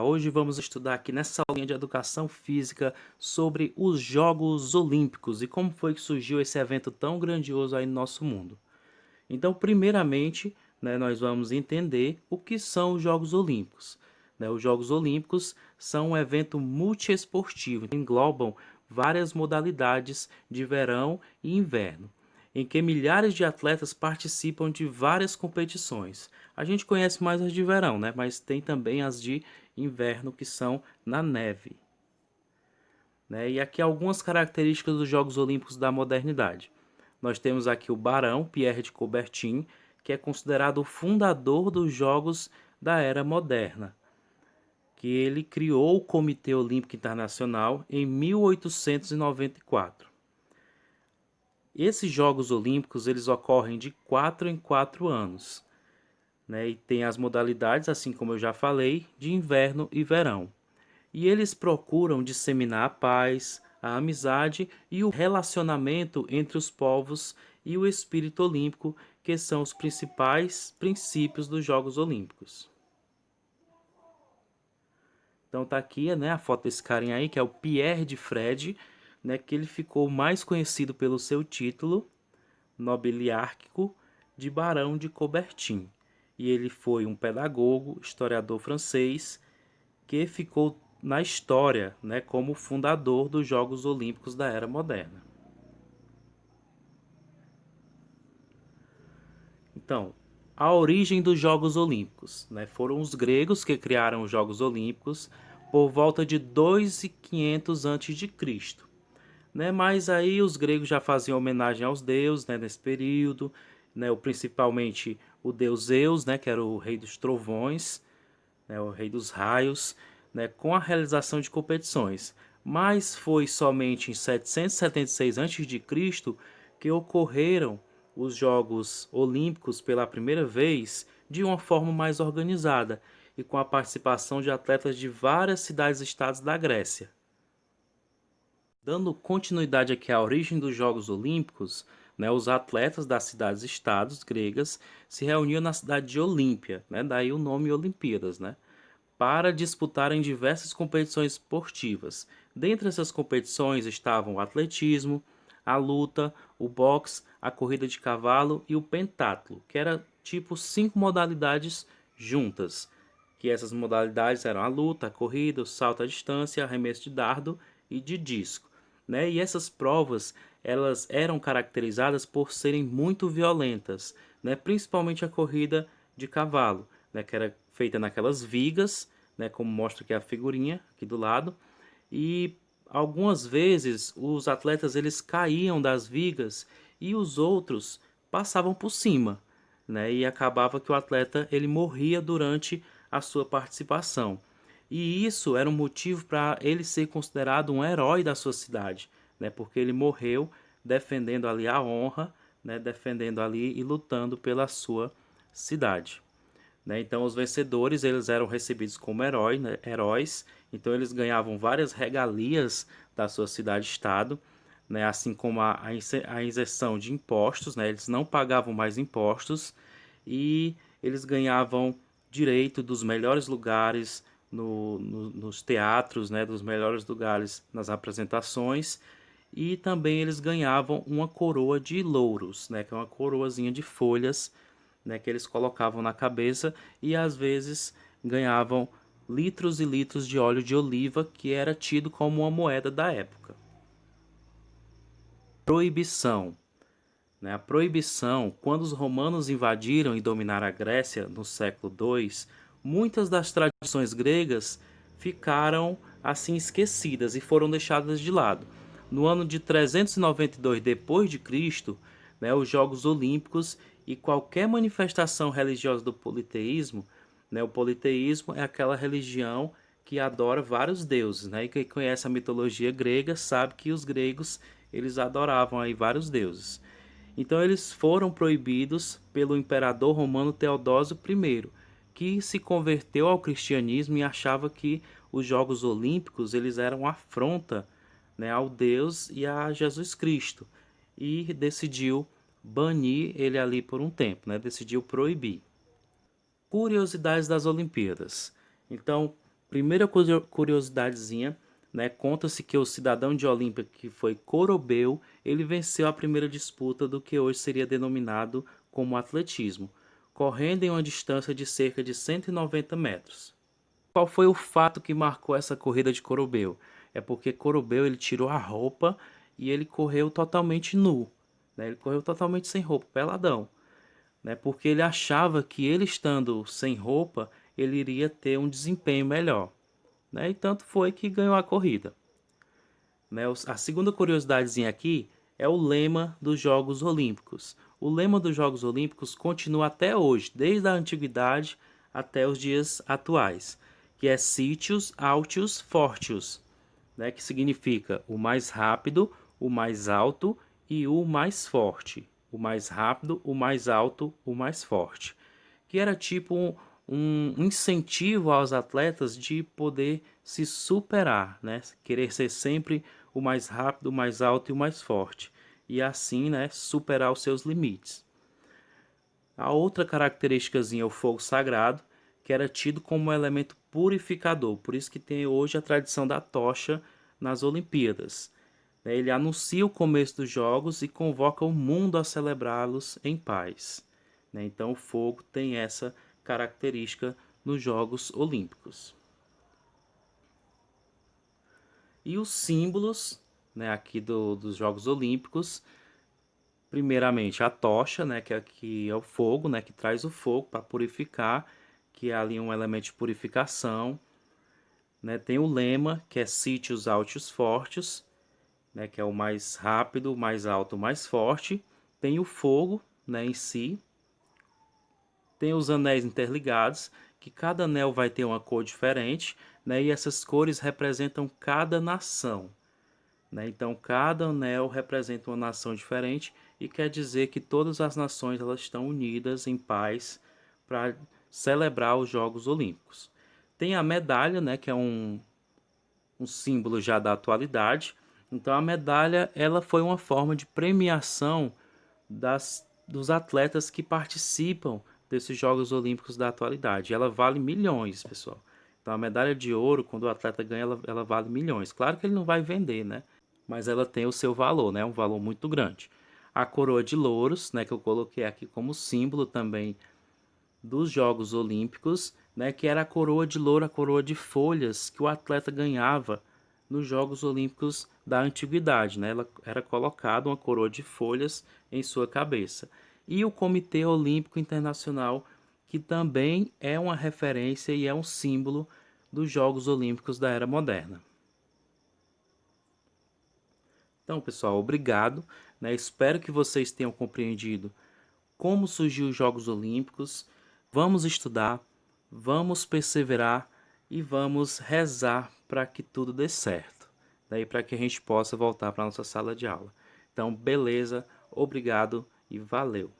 Hoje vamos estudar aqui nessa aulinha de educação física sobre os Jogos Olímpicos e como foi que surgiu esse evento tão grandioso aí no nosso mundo. Então, primeiramente, nós vamos entender o que são os Jogos Olímpicos. Os Jogos Olímpicos são um evento multiesportivo, que englobam várias modalidades de verão e inverno, em que milhares de atletas participam de várias competições. A gente conhece mais as de verão, mas tem também as de inverno, que são na neve. E aqui algumas características dos Jogos Olímpicos da modernidade. Nós temos aqui o barão Pierre de Coubertin, que é considerado o fundador dos Jogos da Era Moderna, que ele criou o Comitê Olímpico Internacional em 1894. Esses Jogos Olímpicos eles ocorrem de 4 em 4 anos, e tem as modalidades, assim como eu já falei, de inverno e verão. E eles procuram disseminar a paz, a amizade e o relacionamento entre os povos e o espírito olímpico, que são os principais princípios dos Jogos Olímpicos. Então tá aqui, a foto desse carinha aí, que é o Pierre de Fred, que ele ficou mais conhecido pelo seu título nobiliárquico de Barão de Coubertin. E ele foi um pedagogo, historiador francês, que ficou na história, como fundador dos Jogos Olímpicos da Era Moderna. Então, a origem dos Jogos Olímpicos, foram os gregos que criaram os Jogos Olímpicos por volta de 2500 a.C. Mas aí os gregos já faziam homenagem aos deuses, nesse período, principalmente o deus Zeus, que era o rei dos trovões, o rei dos raios, com a realização de competições. Mas foi somente em 776 a.C. que ocorreram os Jogos Olímpicos pela primeira vez de uma forma mais organizada e com a participação de atletas de várias cidades-estados da Grécia. Dando continuidade aqui à origem dos Jogos Olímpicos, os atletas das cidades-estados gregas se reuniam na cidade de Olímpia, daí o nome Olimpíadas, para disputarem diversas competições esportivas. Dentre essas competições estavam o atletismo, a luta, o boxe, a corrida de cavalo e o pentatlo, que era tipo 5 modalidades juntas. Que essas modalidades eram a luta, a corrida, o salto à distância, arremesso de dardo e de disco. E essas provas elas eram caracterizadas por serem muito violentas, principalmente a corrida de cavalo, que era feita naquelas vigas, como mostra aqui a figurinha aqui do lado, e algumas vezes os atletas eles caíam das vigas e os outros passavam por cima, e acabava que o atleta ele morria durante a sua participação. E isso era um motivo para ele ser considerado um herói da sua cidade, porque ele morreu defendendo ali a honra, defendendo ali e lutando pela sua cidade. Então os vencedores eles eram recebidos como heróis, então eles ganhavam várias regalias da sua cidade-estado, assim como a isenção de impostos, eles não pagavam mais impostos e eles ganhavam direito dos melhores lugares nos teatros, dos melhores lugares nas apresentações, e também eles ganhavam uma coroa de louros, que é uma coroazinha de folhas, que eles colocavam na cabeça, e às vezes ganhavam litros e litros de óleo de oliva, que era tido como uma moeda da época. Proibição. A proibição, quando os romanos invadiram e dominaram a Grécia no século II, muitas das tradições gregas ficaram assim esquecidas e foram deixadas de lado. No ano de 392 d.C., os Jogos Olímpicos e qualquer manifestação religiosa do politeísmo, o politeísmo é aquela religião que adora vários deuses, e quem conhece a mitologia grega sabe que os gregos eles adoravam aí vários deuses. Então eles foram proibidos pelo imperador romano Teodósio I, que se converteu ao cristianismo e achava que os Jogos Olímpicos eles eram afronta, ao Deus e a Jesus Cristo, e decidiu banir ele ali por um tempo, né? Decidiu proibir. Curiosidades das Olimpíadas. Então, primeira curiosidadezinha, né? Conta-se que o cidadão de Olímpia, que foi Corobeu, ele venceu a primeira disputa do que hoje seria denominado como atletismo, correndo em uma distância de cerca de 190 metros. Qual foi o fato que marcou essa corrida de Corobeu? É porque Corobeu ele tirou a roupa e ele correu totalmente nu, né? Ele correu totalmente sem roupa, peladão, né? Porque ele achava que ele estando sem roupa, ele iria ter um desempenho melhor, né? E tanto foi que ganhou a corrida, né? A segunda curiosidadezinha aqui é o lema dos Jogos Olímpicos. O lema dos Jogos Olímpicos continua até hoje, desde a antiguidade até os dias atuais, que é Sitius Altius Fortius, né? Que significa o mais rápido, o mais alto e o mais forte. O mais rápido, o mais alto, o mais forte. Que era tipo um incentivo aos atletas de poder se superar, né? Querer ser sempre o mais rápido, o mais alto e o mais forte. E assim, né, superar os seus limites. A outra característicazinha é o fogo sagrado, que era tido como um elemento purificador. Por isso que tem hoje a tradição da tocha nas Olimpíadas. Ele anuncia o começo dos jogos e convoca o mundo a celebrá-los em paz. Então o fogo tem essa característica nos Jogos Olímpicos. E os símbolos, né, aqui dos Jogos Olímpicos, primeiramente a tocha, né, que aqui é o fogo, né, que traz o fogo para purificar, que é ali um elemento de purificação, né? Tem o lema, que é Sitius Altius Fortius, né, que é o mais rápido, o mais alto, o mais forte. Tem o fogo, né, em si. Tem os anéis interligados, que cada anel vai ter uma cor diferente, né, e essas cores representam cada nação, né? Então cada anel representa uma nação diferente e quer dizer que todas as nações elas estão unidas em paz para celebrar os Jogos Olímpicos. Tem a medalha, né, que é um símbolo já da atualidade. Então a medalha ela foi uma forma de premiação dos atletas que participam desses Jogos Olímpicos da atualidade. Ela vale milhões, pessoal. Então a medalha de ouro, quando o atleta ganha, ela vale milhões. Claro que ele não vai vender, né? Mas ela tem o seu valor, né? Um valor muito grande. A coroa de louros, né, que eu coloquei aqui como símbolo também dos Jogos Olímpicos, né, que era a coroa de louro, a coroa de folhas que o atleta ganhava nos Jogos Olímpicos da antiguidade, né? Ela era colocada uma coroa de folhas em sua cabeça. E o Comitê Olímpico Internacional, que também é uma referência e é um símbolo dos Jogos Olímpicos da era moderna. Então, pessoal, obrigado, né? Espero que vocês tenham compreendido como surgiu os Jogos Olímpicos. Vamos estudar, vamos perseverar e vamos rezar para que tudo dê certo. Daí para que a gente possa voltar para a nossa sala de aula. Então, beleza, obrigado e valeu.